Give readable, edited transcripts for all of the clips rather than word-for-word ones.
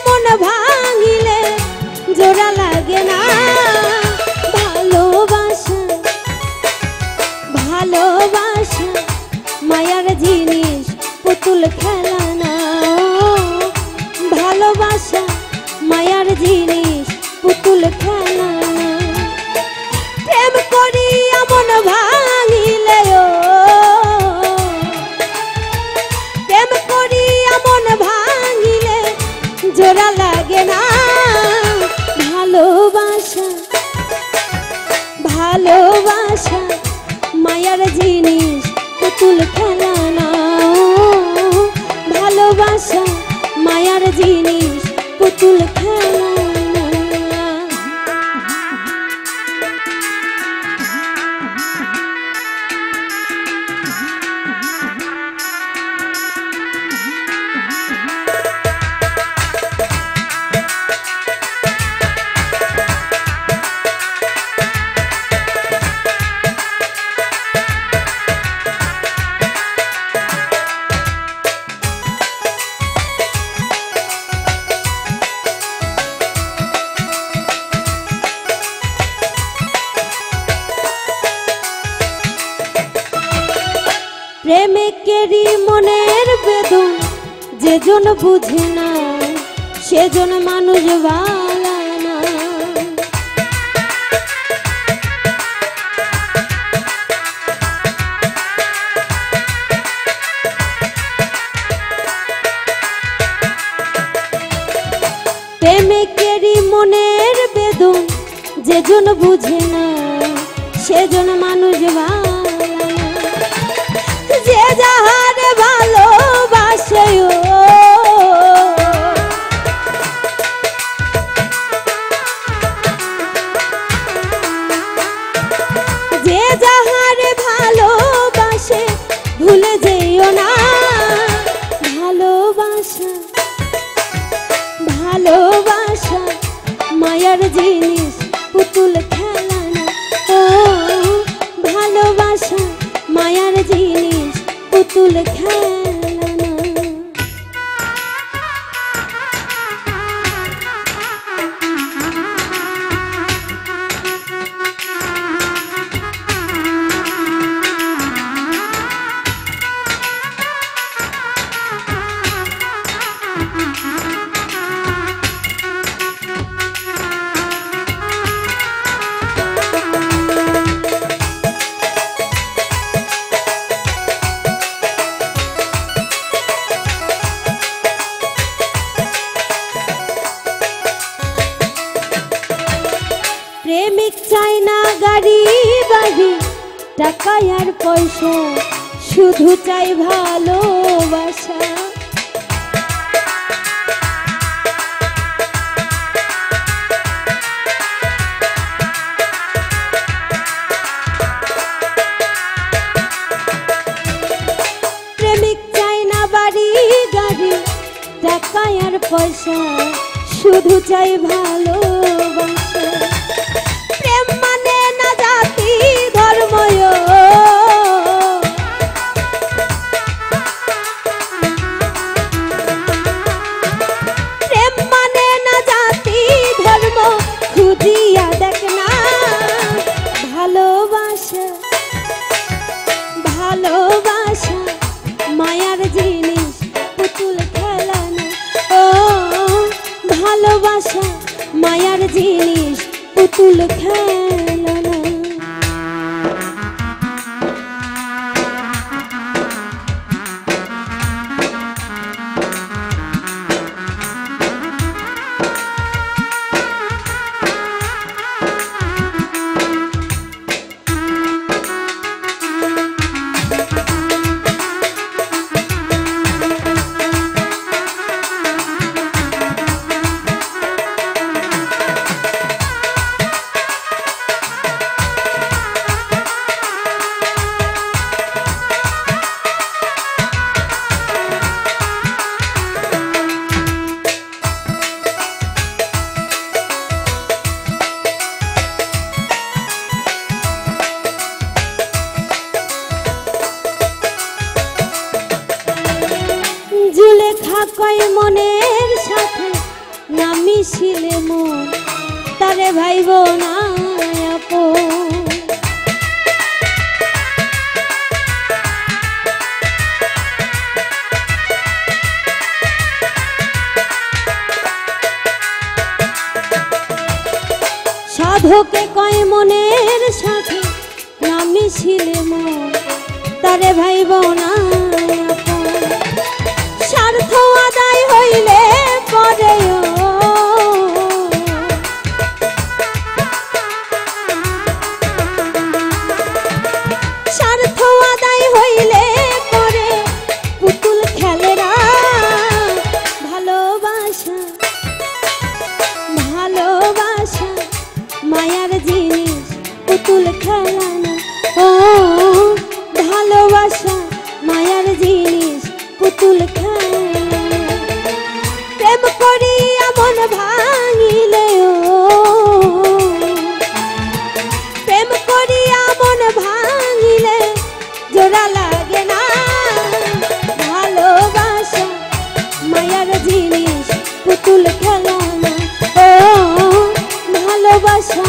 মন ভাঙিলে জোড়া লাগে না। ভালোবাসা ভালোবাসা মায়ার জিনিস পুতুল খেলা না। ভালোবাসা মায়ার জিনিস পুতুল খেলা না। প্রেম করিয়া মন ভাঙিলে প্রেম করিয়া মন ভাঙিলে জোড়া লাগে না। ভালোবাসা ভালোবাসা মায়ার জিনিস পুতুল খেলা না। ভালোবাসা মায়ার জিনিস পুতুল খেলা না। প্রেমিকেরই মনের বেদন যেজন বুঝে না সেজন মানুষ ভালো না। প্রেমিকেরই মনের বেদন যেজন বুঝে না সেজন মানুষ ভালো না। যে যাহারে ভালোবাসে যে যাহারে ভালোবাসে ভুলে যেও না। ভালোবাসা ভালোবাসা মায়ার জিনিস পুতুল খেলা না। ও ভালোবাসা মায়ার জিনিস পুতুল খেলা না। প্রেমিক চাই না গাড়ি বাড়ি টাকা আর পয়সা, শুধু চাই ভালোবাসা। প্রেমিক চাই না বাড়ি গাড়ি টাকা আর পয়সা, শুধু চাই ভালোবাসা। প্রেম মানে না জাতি ধর্ম, প্রেম মানে না জাতি ধর্ম, খুঁজিয়া দেখ না। ভালোবাসা ভালোবাসা মায়ার জিনিস, পুতুল খেলা না। ও ভালোবাসা মায়ার জিনিস, পুতুল খেলা না। মিশিলে মন তারে ভাইব না আপন। সাধকে কয় মনের সাথে না মিশিলে মন তারে ভাইব না আপন। স্বার্থ আদায় হইলে পরে স্বার্থ আদায় হইলে পরে পুতুল খেলেরা। ভালোবাসা ভালোবাসা মায়ার জিনিস পুতুল খেলা না। ও ভালোবাসা মায়ার জিনিস পুতুল খেলা। প্রেম করিয়া মন ভাঙিলে প্রেম করিয়া মন ভাঙিলে জোড়া লাগে না। ভালোবাসা মায়ার জিনিস পুতুল খেলা না। ও ভালোবাসা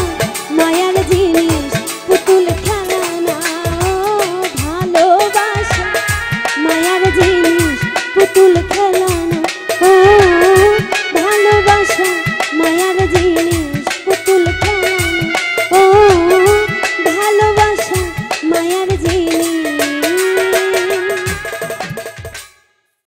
মায়ার